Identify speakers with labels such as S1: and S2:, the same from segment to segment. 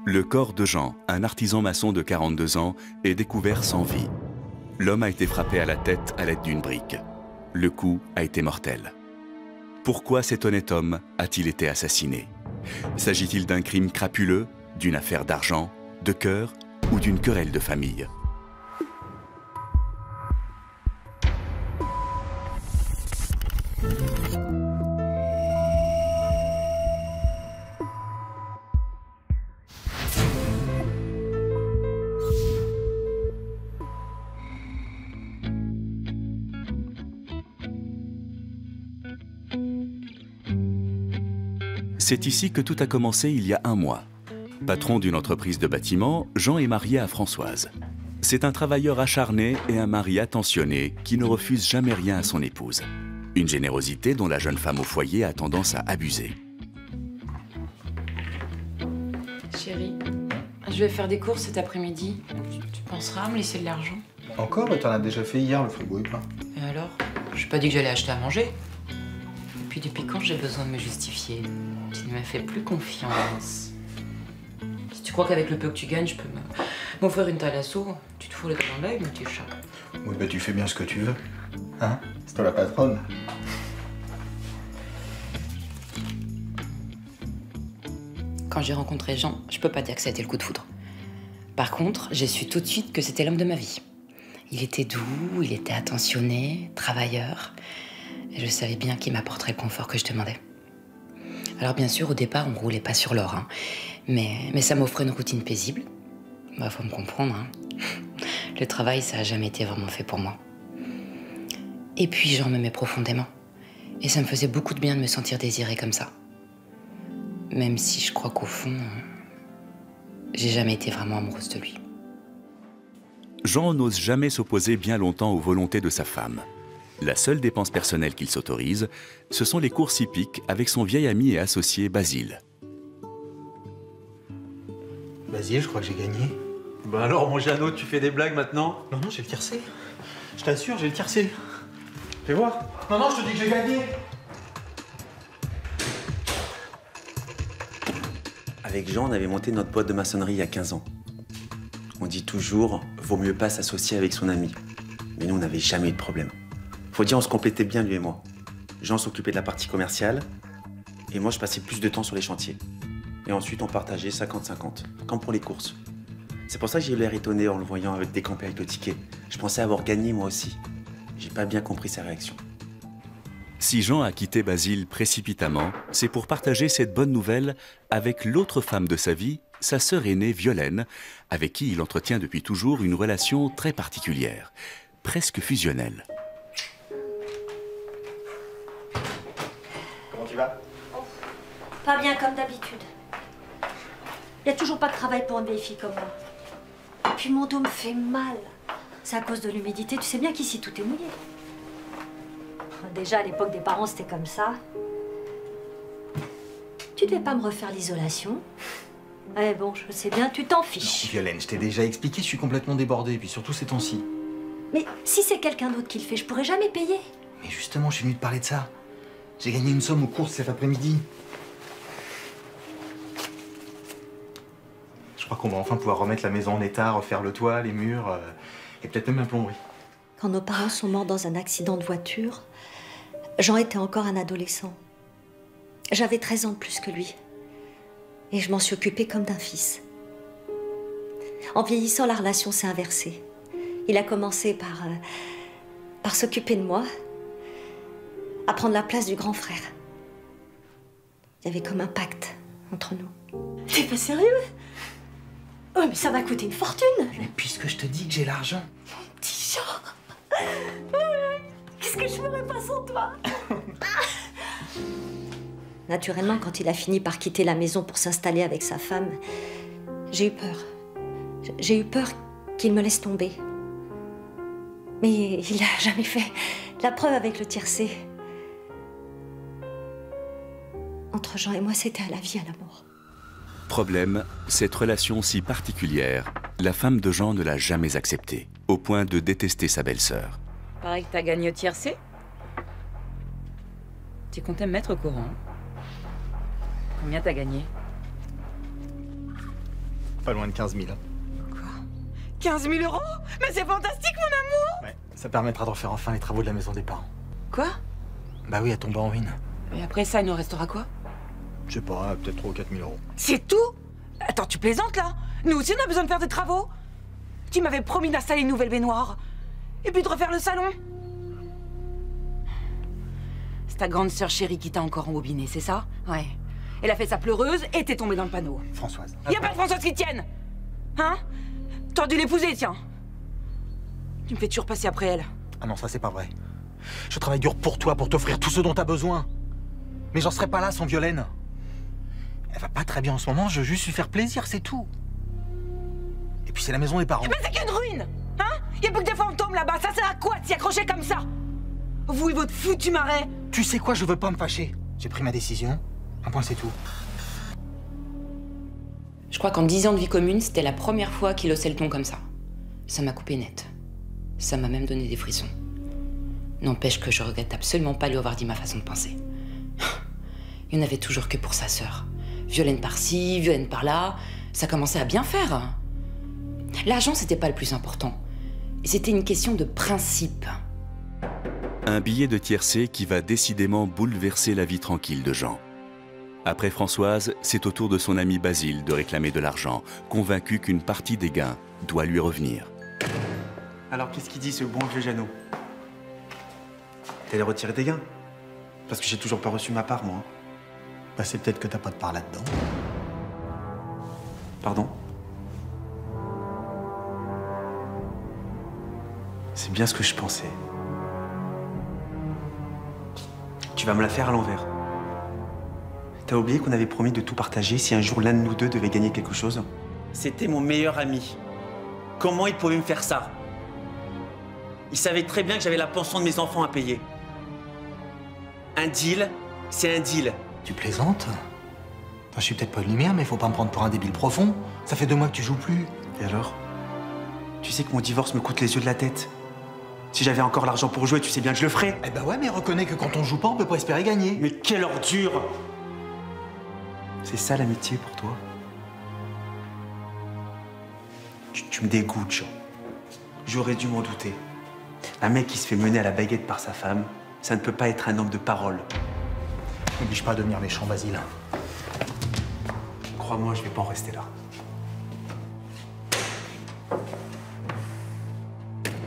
S1: Le corps de Jean, un artisan maçon de 42 ans, est découvert sans vie. L'homme a été frappé à la tête à l'aide d'une brique. Le coup a été mortel. Pourquoi cet honnête homme a-t-il été assassiné? S'agit-il d'un crime crapuleux, d'une affaire d'argent, de cœur ou d'une querelle de famille? C'est ici que tout a commencé il y a un mois. Patron d'une entreprise de bâtiment, Jean est marié à Françoise. C'est un travailleur acharné et un mari attentionné qui ne refuse jamais rien à son épouse. Une générosité dont la jeune femme au foyer a tendance à abuser.
S2: Chérie, je vais faire des courses cet après-midi. Tu penseras à me laisser de l'argent?
S3: Encore? T'en as déjà fait hier, le frigo est plein.
S2: Et alors? Je n'ai pas dit que j'allais acheter à manger. Et puis depuis quand j'ai besoin de me justifier? Tu ne me fais plus confiance. Si tu crois qu'avec le peu que tu gagnes, je peux m'offrir une thalasso, tu te fous les doigts dans l'œil, mon petit chat.
S3: Oui, bah tu fais bien ce que tu veux. Hein? C'est toi la patronne.
S2: Quand j'ai rencontré Jean, je peux pas dire que ça a été le coup de foudre. Par contre, j'ai su tout de suite que c'était l'homme de ma vie. Il était doux, il était attentionné, travailleur. Et je savais bien qu'il m'apporterait le confort que je demandais. Alors bien sûr, au départ, on roulait pas sur l'or, hein. Mais ça m'offrait une routine paisible. Bah, faut me comprendre, hein. Le travail, ça a jamais été vraiment fait pour moi. Et puis, Jean m'aimait profondément. Et ça me faisait beaucoup de bien de me sentir désirée comme ça. Même si je crois qu'au fond, j'ai jamais été vraiment amoureuse de lui.
S1: Jean n'ose jamais s'opposer bien longtemps aux volontés de sa femme. La seule dépense personnelle qu'il s'autorise, ce sont les courses hippiques avec son vieil ami et associé Basile.
S3: Basile, je crois que j'ai gagné.
S4: Bah alors, mon Jeannot, tu fais des blagues maintenant?
S3: Non, non, j'ai le tiercé. Je t'assure, j'ai le tiercé. Fais voir. Non, non, je te dis que j'ai gagné.
S4: Avec Jean, on avait monté notre boîte de maçonnerie il y a 15 ans. On dit toujours, vaut mieux pas s'associer avec son ami. Mais nous, on n'avait jamais eu de problème. Faut dire, on se complétait bien, lui et moi. Jean s'occupait de la partie commerciale, et moi, je passais plus de temps sur les chantiers. Et ensuite, on partageait 50-50, comme pour les courses. C'est pour ça que j'ai eu l'air étonné en le voyant avec décamper avec le ticket. Je pensais avoir gagné, moi aussi. J'ai pas bien compris sa réaction.
S1: Si Jean a quitté Basile précipitamment, c'est pour partager cette bonne nouvelle avec l'autre femme de sa vie, sa sœur aînée Violaine, avec qui il entretient depuis toujours une relation très particulière, presque fusionnelle.
S3: Comment tu vas?
S5: Pas bien comme d'habitude. Il n'y a toujours pas de travail pour une vieille fille comme moi. Et puis mon dos me fait mal. C'est à cause de l'humidité. Tu sais bien qu'ici tout est mouillé. Déjà à l'époque des parents c'était comme ça. Tu devais pas me refaire l'isolation? Eh bon, je sais bien, tu t'en fiches.
S3: Non, Violaine, je t'ai déjà expliqué, je suis complètement débordée, et puis surtout ces temps-ci.
S5: Mais si c'est quelqu'un d'autre qui le fait, je pourrais jamais payer.
S3: Mais justement, je suis venu te parler de ça. J'ai gagné une somme aux courses cet après-midi. Je crois qu'on va enfin pouvoir remettre la maison en état, refaire le toit, les murs, et peut-être même la plomberie.
S5: Quand nos parents sont morts dans un accident de voiture, Jean était encore un adolescent. J'avais 13 ans de plus que lui. Et je m'en suis occupée comme d'un fils. En vieillissant, la relation s'est inversée. Il a commencé par s'occuper de moi, à prendre la place du grand frère. Il y avait comme un pacte entre nous. T'es pas sérieux? Oh, mais ça va coûter une fortune.
S3: Mais puisque je te dis que j'ai l'argent.
S5: Petit Jean. Qu'est-ce que je ferais pas sans toi? Naturellement, quand il a fini par quitter la maison pour s'installer avec sa femme, j'ai eu peur. J'ai eu peur qu'il me laisse tomber. Mais il n'a jamais fait la preuve avec le tiercé. Entre Jean et moi, c'était à la vie, à la mort.
S1: Problème, cette relation si particulière, la femme de Jean ne l'a jamais acceptée, au point de détester sa belle-sœur.
S2: Pareil que t'as gagné au tiercé. Tu comptais me mettre au courant. Combien t'as gagné?
S3: Pas loin de 15 000.
S2: Quoi? 15 000 €? Mais c'est fantastique, mon amour!
S3: Ouais, ça permettra de refaire enfin les travaux de la maison des parents.
S2: Quoi?
S3: Bah oui, elle tombe en ruine.
S2: Et après ça, il nous restera quoi?
S3: Je sais pas, peut-être 3 ou 4 000 €.
S2: C'est tout? Attends, tu plaisantes là? Nous aussi, on a besoin de faire des travaux. Tu m'avais promis d'installer une nouvelle baignoire. Et puis de refaire le salon. C'est ta grande sœur chérie qui t'a encore embobiné, c'est ça? Ouais. Elle a fait sa pleureuse et t'es tombée dans le panneau.
S3: Françoise.
S2: Y a pas de Françoise qui tienne! Hein? T'aurais dû l'épouser, tiens. Tu me fais toujours passer après elle.
S3: Ah non, ça c'est pas vrai. Je travaille dur pour toi, pour t'offrir tout ce dont t'as besoin. Mais j'en serais pas là sans Violaine. Elle va pas très bien en ce moment, je veux juste lui faire plaisir, c'est tout. Et puis c'est la maison des parents.
S2: Mais c'est qu'une ruine! Hein? Y a plus que des fantômes là-bas, ça sert à quoi de s'y accrocher comme ça? Vous et votre foutu marais!
S3: Tu sais quoi, je veux pas me fâcher. J'ai pris ma décision. Un point, c'est tout.
S2: Je crois qu'en 10 ans de vie commune, c'était la première fois qu'il haussait le ton comme ça. Ça m'a coupé net. Ça m'a même donné des frissons. N'empêche que je regrette absolument pas lui avoir dit ma façon de penser. Il n'y en avait toujours que pour sa sœur. Violaine par-ci, Violaine par-là. Ça commençait à bien faire. L'argent, c'était pas le plus important. C'était une question de principe.
S1: Un billet de tiercé qui va décidément bouleverser la vie tranquille de Jean. Après Françoise, c'est au tour de son ami Basile de réclamer de l'argent, convaincu qu'une partie des gains doit lui revenir.
S4: Alors qu'est-ce qu'il dit ce bon vieux Jeannot? T'allais retirer tes gains? Parce que j'ai toujours pas reçu ma part, moi.
S3: Bah c'est peut-être que t'as pas de part là-dedans.
S4: Pardon? C'est bien ce que je pensais. Tu vas me la faire à l'envers. T'as oublié qu'on avait promis de tout partager si un jour l'un de nous deux devait gagner quelque chose? C'était mon meilleur ami. Comment il pouvait me faire ça? Il savait très bien que j'avais la pension de mes enfants à payer. Un deal, c'est un deal.
S3: Tu plaisantes? Enfin, je suis peut-être pas une lumière, mais faut pas me prendre pour un débile profond. Ça fait 2 mois que tu joues plus.
S4: Et alors? Tu sais que mon divorce me coûte les yeux de la tête. Si j'avais encore l'argent pour jouer, tu sais bien que je le ferais.
S3: Eh ben ouais, mais reconnais que quand on joue pas, on peut pas espérer gagner.
S4: Mais quelle ordure! C'est ça l'amitié pour toi? Tu me dégoûtes, Jean. J'aurais dû m'en douter. Un mec qui se fait mener à la baguette par sa femme, ça ne peut pas être un homme de parole.
S3: N'oblige pas à devenir méchant, Basile.
S4: Crois-moi, je vais pas en rester là.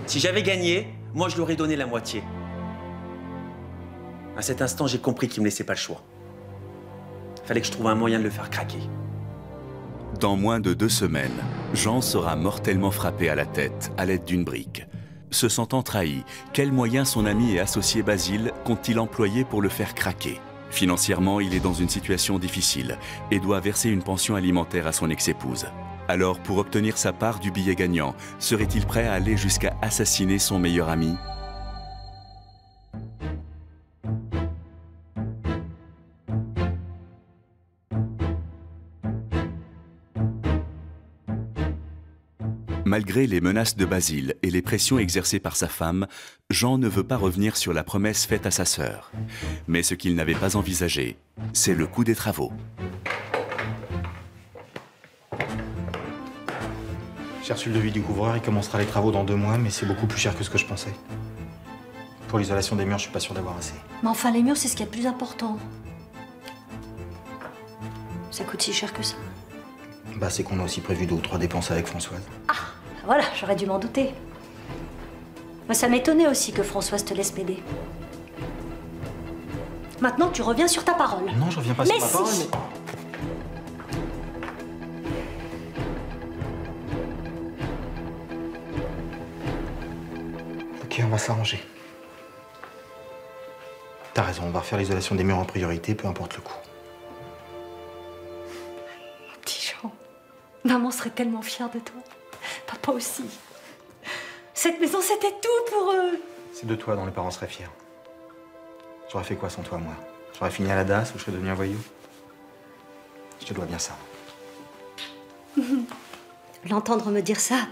S4: Si j'avais gagné, moi je lui aurais donné la moitié. À cet instant, j'ai compris qu'il me laissait pas le choix. Fallait que je trouve un moyen de le faire craquer.
S1: Dans moins de 2 semaines, Jean sera mortellement frappé à la tête à l'aide d'une brique. Se sentant trahi, quels moyens son ami et associé Basile compte-t-il employer pour le faire craquer? Financièrement, il est dans une situation difficile et doit verser une pension alimentaire à son ex-épouse. Alors, pour obtenir sa part du billet gagnant, serait-il prêt à aller jusqu'à assassiner son meilleur ami? Malgré les menaces de Basile et les pressions exercées par sa femme, Jean ne veut pas revenir sur la promesse faite à sa sœur. Mais ce qu'il n'avait pas envisagé, c'est le coût des travaux.
S3: J'ai reçu le devis du couvreur, il commencera les travaux dans 2 mois, mais c'est beaucoup plus cher que ce que je pensais. Pour l'isolation des murs, je suis pas sûr d'avoir assez.
S5: Mais enfin, les murs, c'est ce qui est le plus important. Ça coûte si cher que ça?
S3: Bah c'est qu'on a aussi prévu 2 ou 3 dépenses avec Françoise.
S5: Ah, voilà, j'aurais dû m'en douter. Moi, ça m'étonnait aussi que Françoise te laisse m'aider. Maintenant, tu reviens sur ta parole.
S3: Non, je reviens pas sur ma parole, mais... Ok, on va s'arranger. T'as raison, on va refaire l'isolation des murs en priorité, peu importe le coût.
S5: Petit Jean, maman serait tellement fière de toi. Papa aussi. Cette maison, c'était tout pour eux.
S3: C'est de toi dont les parents seraient fiers. J'aurais fait quoi sans toi, moi? J'aurais fini à la DAS ou je serais devenu un voyou? Je te dois bien ça.
S5: L'entendre me dire ça,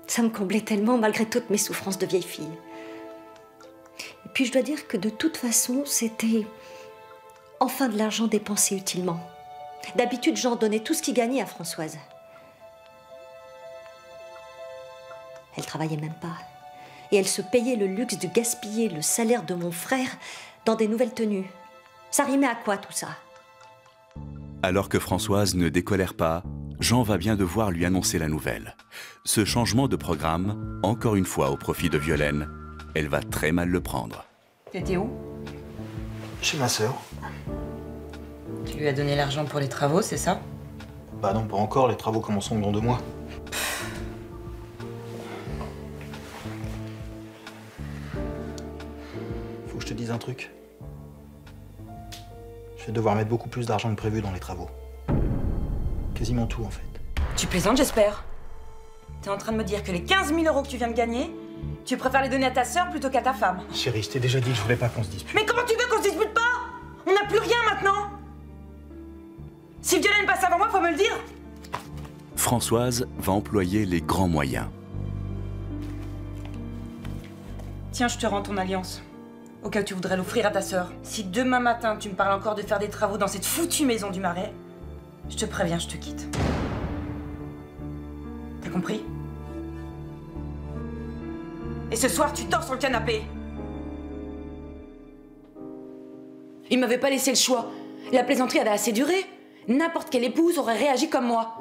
S5: ça me comblait tellement malgré toutes mes souffrances de vieille fille. Et puis je dois dire que de toute façon, c'était enfin de l'argent dépensé utilement. D'habitude, Jean donnait tout ce qu'il gagnait à Françoise. Elle travaillait même pas. Et elle se payait le luxe de gaspiller le salaire de mon frère dans des nouvelles tenues. Ça rimait à quoi tout ça?
S1: Alors que Françoise ne décolère pas, Jean va bien devoir lui annoncer la nouvelle. Ce changement de programme, encore une fois au profit de Violaine, elle va très mal le prendre.
S2: T'étais où?
S3: Chez ma sœur.
S2: Tu lui as donné l'argent pour les travaux, c'est ça?
S3: Bah non, pas encore, les travaux commenceront dans 2 mois. Faut que je te dise un truc. Je vais devoir mettre beaucoup plus d'argent que prévu dans les travaux. Quasiment tout, en fait.
S2: Tu plaisantes, j'espère. T'es en train de me dire que les 15 000 € que tu viens de gagner, tu préfères les donner à ta sœur plutôt qu'à ta femme.
S3: Chérie, je t'ai déjà dit que je voulais pas qu'on se dispute.
S2: Mais comment tu veux qu'on se dispute pas? On n'a plus rien maintenant. Si Violaine passe avant moi, faut me le dire.
S1: Françoise va employer les grands moyens.
S2: Tiens, je te rends ton alliance. Au cas où tu voudrais l'offrir à ta sœur. Si demain matin, tu me parles encore de faire des travaux dans cette foutue maison du Marais, je te préviens, je te quitte. T'as compris? Et ce soir, tu dors sur le canapé. Il m'avait pas laissé le choix. La plaisanterie avait assez duré. N'importe quelle épouse aurait réagi comme moi.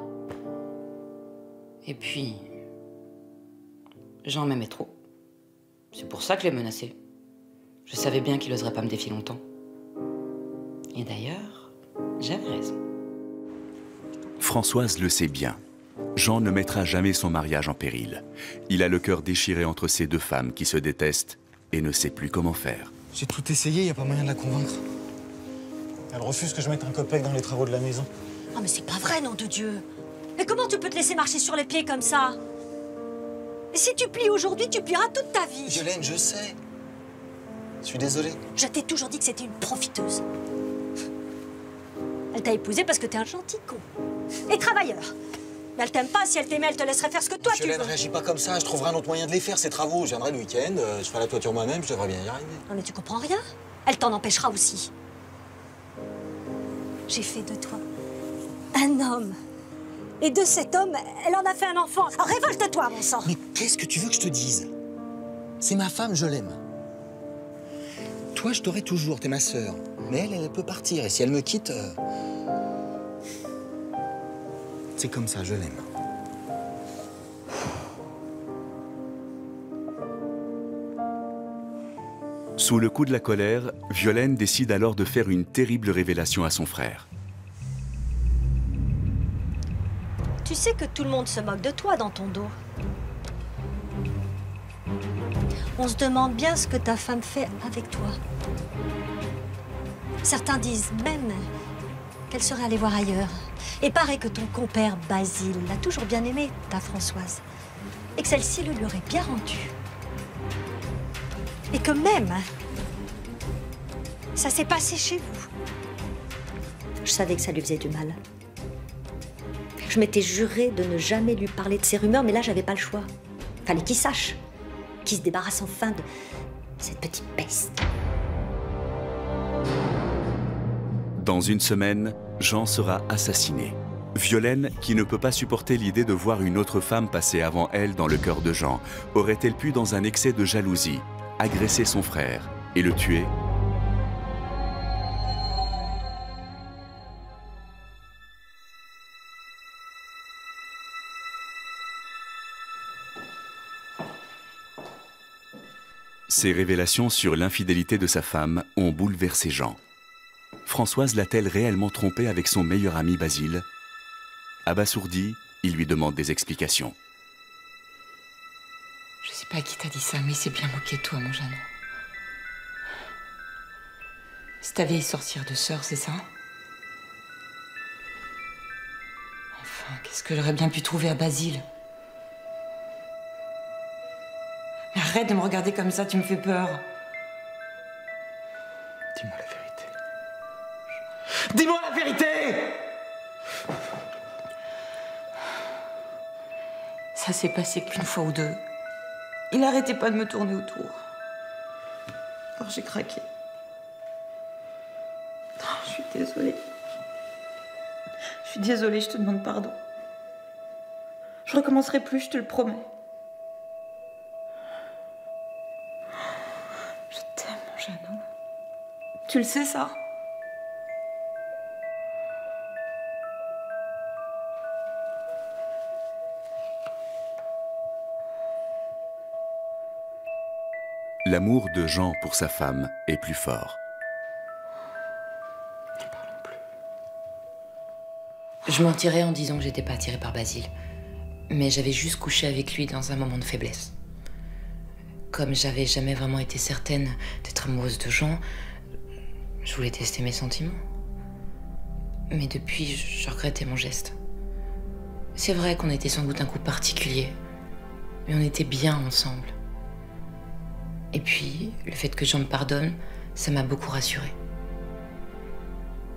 S2: Et puis... Jean m'aimait trop. C'est pour ça que je l'ai menacé. Je savais bien qu'il n'oserait pas me défier longtemps. Et d'ailleurs, j'avais raison.
S1: Françoise le sait bien. Jean ne mettra jamais son mariage en péril. Il a le cœur déchiré entre ces 2 femmes qui se détestent et ne sait plus comment faire.
S3: J'ai tout essayé, y a pas moyen de la convaincre. Elle refuse que je mette un copec dans les travaux de la maison.
S5: Oh, mais c'est pas vrai, nom de Dieu. Mais comment tu peux te laisser marcher sur les pieds comme ça? Et si tu plies aujourd'hui, tu plieras toute ta vie.
S3: Violaine, je sais. Je suis désolé.
S5: Je t'ai toujours dit que c'était une profiteuse. Elle t'a épousé parce que t'es un gentil con. Et travailleur. Mais elle t'aime pas. Si elle t'aimait, elle te laisserait faire ce que toi tu veux.
S3: Violaine, réagis pas comme ça. Je trouverai un autre moyen de les faire, ces travaux. Je viendrai le week-end, je ferai la toiture moi-même, je devrais bien y arriver.
S5: Non, mais tu comprends rien. Elle t'en empêchera aussi. J'ai fait de toi un homme. Et de cet homme, elle en a fait un enfant. Alors révolte-toi, mon sang.
S3: Mais qu'est-ce que tu veux que je te dise? C'est ma femme, je l'aime. Toi, je t'aurai toujours, t'es ma sœur. Mais elle peut partir. Et si elle me quitte... C'est comme ça, je l'aime.
S1: Sous le coup de la colère, Violaine décide alors de faire une terrible révélation à son frère.
S5: Tu sais que tout le monde se moque de toi dans ton dos. On se demande bien ce que ta femme fait avec toi. Certains disent même qu'elle serait allée voir ailleurs. Et paraît que ton compère Basile l'a toujours bien aimée, ta Françoise. Et que celle-ci le lui aurait bien rendue. Et que même, ça s'est passé chez vous. Je savais que ça lui faisait du mal. Je m'étais juré de ne jamais lui parler de ces rumeurs, mais là, j'avais pas le choix. Fallait qu'il sache, qu'il se débarrasse enfin de cette petite peste.
S1: Dans une semaine, Jean sera assassiné. Violaine, qui ne peut pas supporter l'idée de voir une autre femme passer avant elle dans le cœur de Jean, aurait-elle pu, dans un excès de jalousie, agresser son frère et le tuer? Ces révélations sur l'infidélité de sa femme ont bouleversé Jean. Françoise l'a-t-elle réellement trompé avec son meilleur ami Basile? Abasourdi, il lui demande des explications.
S2: Je sais pas qui t'a dit ça, mais il s'est bien moqué de toi, mon Jeannot. C'est ta vieille sorcière de sœur, c'est ça? Enfin, qu'est-ce que j'aurais bien pu trouver à Basile? Mais arrête de me regarder comme ça, tu me fais peur.
S3: Dis-moi la vérité. Dis-moi la vérité!
S2: Ça s'est passé qu'une fois ou deux. Il arrêtait pas de me tourner autour. Alors j'ai craqué. Non, je suis
S6: suis désolée. Je suis désolée, je te demande pardon. Je recommencerai plus, je te le promets. Je t'aime, mon Jeannot. Tu le sais, ça?
S1: L'amour de Jean pour sa femme est plus fort.
S3: Ne parlons plus.
S2: Je mentirais en disant que j'étais pas attirée par Basile. Mais j'avais juste couché avec lui dans un moment de faiblesse. Comme j'avais jamais vraiment été certaine d'être amoureuse de Jean, je voulais tester mes sentiments. Mais depuis, je regrettais mon geste. C'est vrai qu'on était sans doute un couple particulier, mais on était bien ensemble. Et puis, le fait que Jean me pardonne, ça m'a beaucoup rassurée.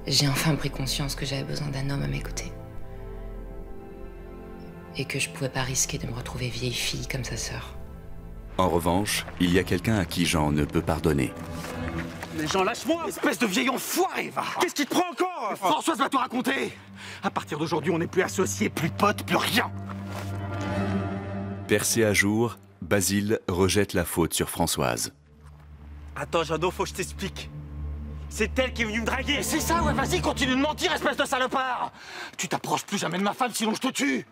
S2: J'ai enfin pris conscience que j'avais besoin d'un homme à mes côtés. Et que je pouvais pas risquer de me retrouver vieille fille comme sa sœur.
S1: En revanche, il y a quelqu'un à qui Jean ne peut pardonner.
S7: Mais Jean, lâche-moi!
S3: Espèce de vieil enfoiré, va!
S7: Qu'est-ce qui te prend encore?
S3: Françoise va tout raconter! À partir d'aujourd'hui, on n'est plus associés, plus potes, plus rien!
S1: Percé à jour, Basile rejette la faute sur Françoise.
S7: Attends, Jeannot, faut que je t'explique. C'est elle qui est venue me draguer!
S3: Et c'est ça, ouais, vas-y, continue de mentir, espèce de salopard! Tu t'approches plus jamais de ma femme, sinon je te tue!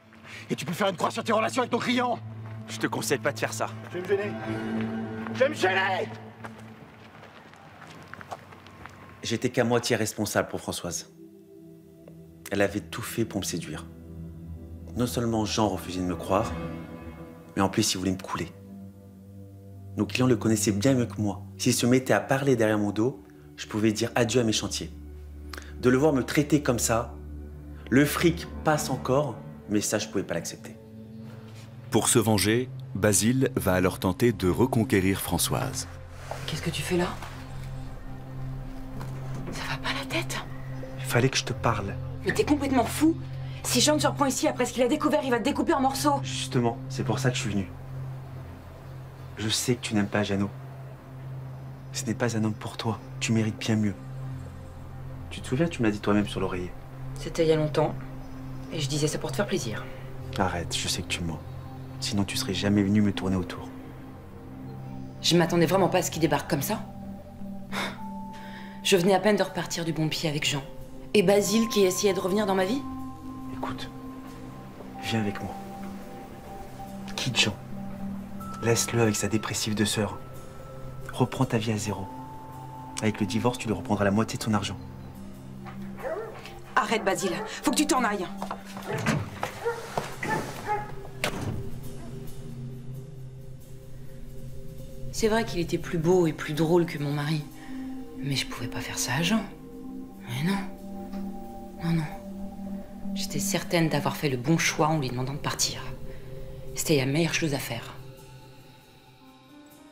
S3: Et tu peux faire une croix sur tes relations avec ton client!
S7: Je te conseille pas de faire ça.
S3: Je vais me gêner! Je vais me gêner!
S4: J'étais qu'à moitié responsable pour Françoise. Elle avait tout fait pour me séduire. Non seulement Jean refusait de me croire, mais en plus il voulait me couler. Nos clients le connaissaient bien mieux que moi. S'il se mettait à parler derrière mon dos, je pouvais dire adieu à mes chantiers. De le voir me traiter comme ça, le fric passe encore, mais ça je pouvais pas l'accepter.
S1: Pour se venger, Basile va alors tenter de reconquérir Françoise.
S2: Qu'est-ce que tu fais là? Ça va pas la tête?
S4: Il fallait que je te parle.
S2: Mais t'es complètement fou! Si Jean te surprend ici après ce qu'il a découvert, il va te découper en morceaux!
S4: Justement, c'est pour ça que je suis venu. Je sais que tu n'aimes pas Jeannot. Ce n'est pas un homme pour toi. Tu mérites bien mieux. Tu te souviens, tu me l'as dit toi-même sur l'oreiller.
S2: C'était il y a longtemps, et je disais ça pour te faire plaisir.
S4: Arrête, je sais que tu mens. Sinon, tu serais jamais venu me tourner autour.
S2: Je m'attendais vraiment pas à ce qu'il débarque comme ça. Je venais à peine de repartir du bon pied avec Jean. Et Basile qui essayait de revenir dans ma vie?
S4: Écoute, viens avec moi. Quitte Jean. Laisse-le avec sa dépressive de sœur. Reprends ta vie à zéro. Avec le divorce, tu lui reprendras la moitié de son argent.
S6: Arrête, Basile. Faut que tu t'en ailles.
S2: C'est vrai qu'il était plus beau et plus drôle que mon mari. Mais je pouvais pas faire ça à Jean. Mais non. Non, non. J'étais certaine d'avoir fait le bon choix en lui demandant de partir. C'était la meilleure chose à faire.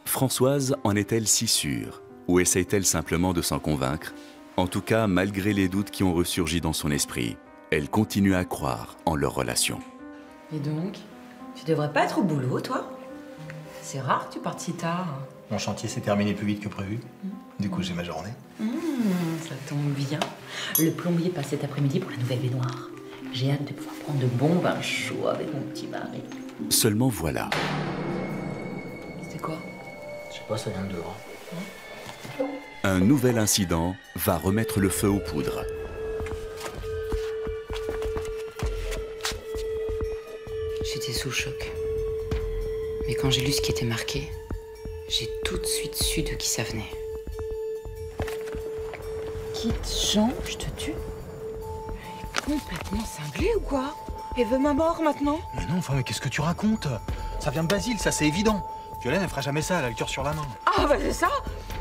S1: Françoise en est-elle si sûre? Ou essaye-t-elle simplement de s'en convaincre? En tout cas, malgré les doutes qui ont ressurgi dans son esprit, elle continue à croire en leur relation.
S2: Et donc, tu devrais pas être au boulot, toi? C'est rare que tu partes si tard.
S3: Mon chantier s'est terminé plus vite que prévu. Du coup, j'ai ma journée.
S2: Ça tombe bien. Le plombier passe cet après-midi pour la nouvelle baignoire. J'ai hâte de pouvoir prendre de bons bains chauds avec mon petit mari.
S1: Seulement voilà.
S2: C'est quoi?
S3: Je sais pas, ça vient de dehors.
S1: Un nouvel incident va remettre le feu aux poudres.
S2: J'étais sous le choc. Mais quand j'ai lu ce qui était marqué, j'ai tout de suite su de qui ça venait. Quitte Jean, je te tue. Elle est complètement cinglée ou quoi?
S6: Elle veut ma mort maintenant?
S3: Mais non, enfin, mais qu'est-ce que tu racontes? Ça vient de Basile, ça c'est évident. Violaine, elle fera jamais ça, elle a le cœur sur la main.
S6: Ah bah c'est ça.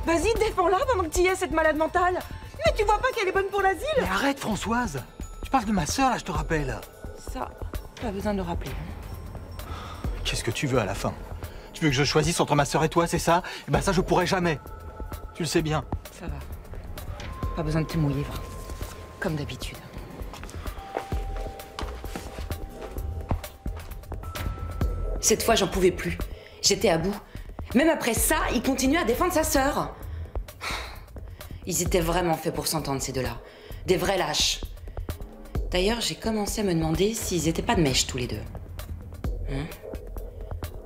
S6: Vas-y, défends-la pendant que tu y es, cette malade mentale. Mais tu vois pas qu'elle est bonne pour l'asile?
S3: Mais arrête, Françoise! Tu parles de ma sœur, là, je te rappelle.
S6: Ça, pas besoin de le rappeler.
S3: Qu'est-ce que tu veux à la fin? Tu veux que je choisisse entre ma sœur et toi, c'est ça? Eh ben ça, je pourrais jamais. Tu le sais bien.
S6: Ça va. Pas besoin de te mouiller, va. Comme d'habitude.
S2: Cette fois, j'en pouvais plus. J'étais à bout. Même après ça, il continuait à défendre sa sœur. Ils étaient vraiment faits pour s'entendre, ces deux-là. Des vrais lâches. D'ailleurs, j'ai commencé à me demander s'ils étaient pas de mèche tous les deux. Hein?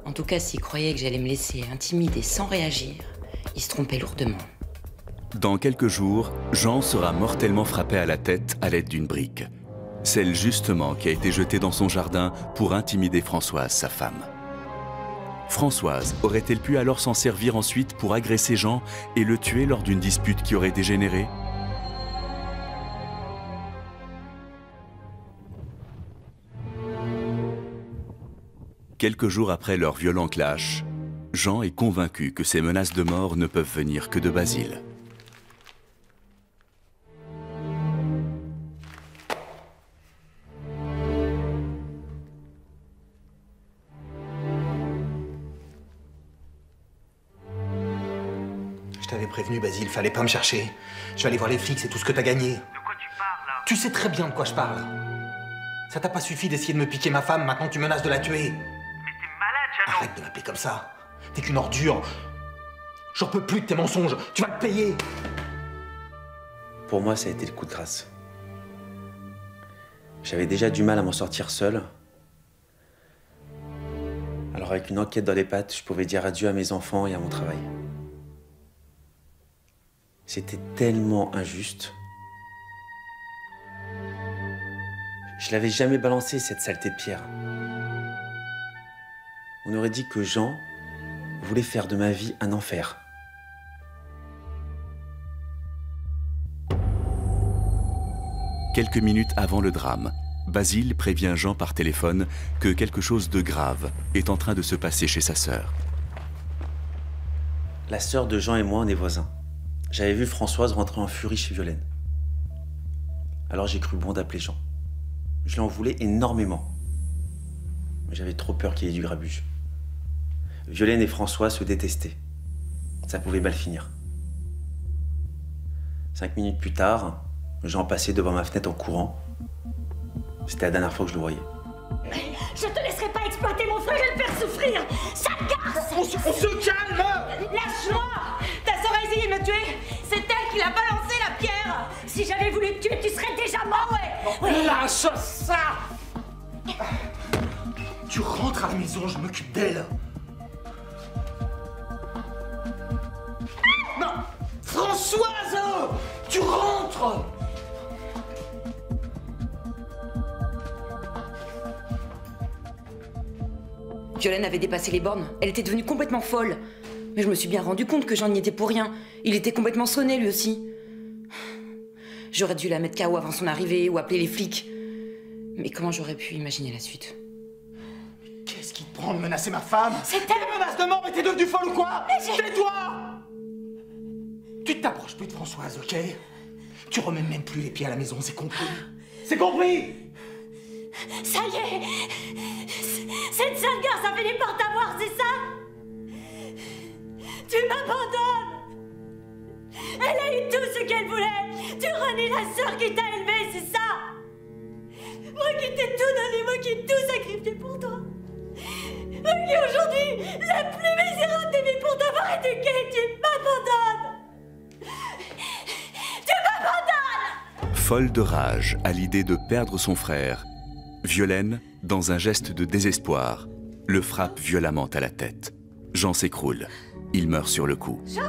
S2: En tout cas, s'ils croyaient que j'allais me laisser intimider sans réagir, ils se trompaient lourdement.
S1: Dans quelques jours, Jean sera mortellement frappé à la tête à l'aide d'une brique. Celle justement qui a été jetée dans son jardin pour intimider Françoise, sa femme. Françoise aurait-elle pu alors s'en servir ensuite pour agresser Jean et le tuer lors d'une dispute qui aurait dégénéré? Quelques jours après leur violent clash, Jean est convaincu que ces menaces de mort ne peuvent venir que de Basile.
S3: Je t'avais prévenu, Basile, fallait pas me chercher. Je vais aller voir les flics, c'est tout ce que t'as gagné.
S7: De quoi tu parles, là?
S3: Tu sais très bien de quoi je parle. Ça t'a pas suffi d'essayer de me piquer ma femme, maintenant tu menaces de la tuer.
S7: Mais t'es malade, Jeannot!
S3: Arrête de m'appeler comme ça. T'es qu'une ordure. J'en peux plus de tes mensonges. Tu vas te payer.
S4: Pour moi, ça a été le coup de grâce. J'avais déjà du mal à m'en sortir seul. Alors avec une enquête dans les pattes, je pouvais dire adieu à mes enfants et à mon travail. C'était tellement injuste. Je l'avais jamais balancé, cette saleté de pierre. On aurait dit que Jean voulait faire de ma vie un enfer.
S1: Quelques minutes avant le drame, Basile prévient Jean par téléphone que quelque chose de grave est en train de se passer chez sa sœur.
S4: La sœur de Jean et moi, on est voisins. J'avais vu Françoise rentrer en furie chez Violaine. Alors j'ai cru bon d'appeler Jean. Je l'en voulais énormément. Mais j'avais trop peur qu'il y ait du grabuge. Violaine et François se détestaient. Ça pouvait mal finir. 5 minutes plus tard, Jean passait devant ma fenêtre en courant. C'était la dernière fois que je le voyais.
S5: Je te laisserai pas exploiter mon frère et le faire souffrir. Sale garce!
S3: On se calme!
S6: Lâche-moi! Ta sœur a essayé de me tuer! C'est elle qui l'a balancé, la pierre!
S5: Si j'avais voulu te tuer, tu serais déjà mort, ouais!
S3: Lâche ça! Tu rentres à la maison, je m'occupe d'elle. Non! Françoise! Tu rentres!
S2: Violaine avait dépassé les bornes. Elle était devenue complètement folle. Mais je me suis bien rendu compte que Jean n'y était pour rien. Il était complètement sonné, lui aussi. J'aurais dû la mettre KO avant son arrivée ou appeler les flics. Mais comment j'aurais pu imaginer la suite?
S3: Qu'est-ce qui te prend de menacer ma femme?
S5: C'est
S3: Des menaces de mort, mais t'es devenue folle ou quoi? Tais-toi! Tu t'approches plus de Françoise, ok? Tu remets même plus les pieds à la maison, c'est compris? C'est compris?
S5: Ça y est! Cette sale garce a fini par t'avoir, c'est ça? Tu m'abandonnes! Elle a eu tout ce qu'elle voulait! Tu renies la sœur qui t'a élevée, c'est ça? Moi qui t'ai tout donné, moi qui ai tout sacrifié pour toi! Moi qui aujourd'hui, la plus misérable des vies pour t'avoir éduqué, tu m'abandonnes! Tu m'abandonnes!
S1: Folle de rage à l'idée de perdre son frère, Violaine, dans un geste de désespoir, le frappe violemment à la tête. Jean s'écroule. Il meurt sur le coup.
S5: Jean!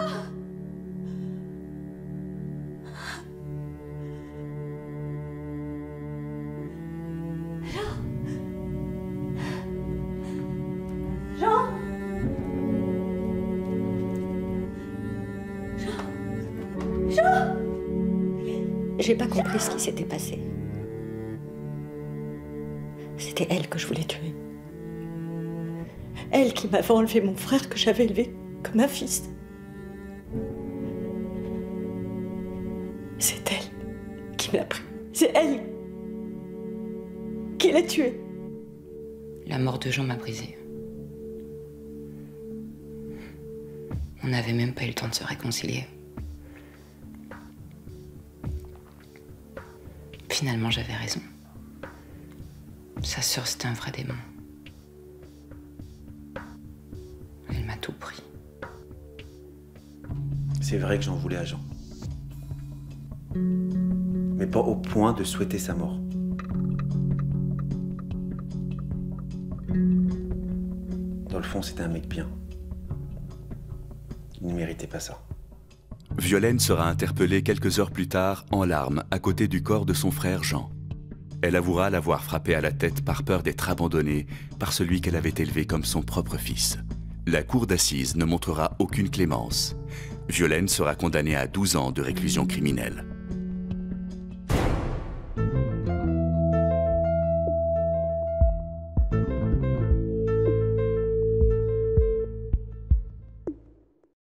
S5: Jean! Jean! J'ai pas compris ce qui s'était passé. C'était elle que je voulais tuer. Elle qui m'avait enlevé mon frère que j'avais élevé comme un fils. C'est elle qui me l'a pris. C'est elle qui l'a tué.
S2: La mort de Jean m'a brisée. On n'avait même pas eu le temps de se réconcilier. Finalement, j'avais raison. Sa sœur, c'était un vrai démon. Elle m'a tout pris.
S4: C'est vrai que j'en voulais à Jean. mais pas au point de souhaiter sa mort. Dans le fond, c'était un mec bien. Il ne méritait pas ça.
S1: Violaine sera interpellée quelques heures plus tard en larmes à côté du corps de son frère Jean. Elle avouera l'avoir frappé à la tête par peur d'être abandonnée par celui qu'elle avait élevé comme son propre fils. La cour d'assises ne montrera aucune clémence. Violaine sera condamnée à 12 ans de réclusion criminelle.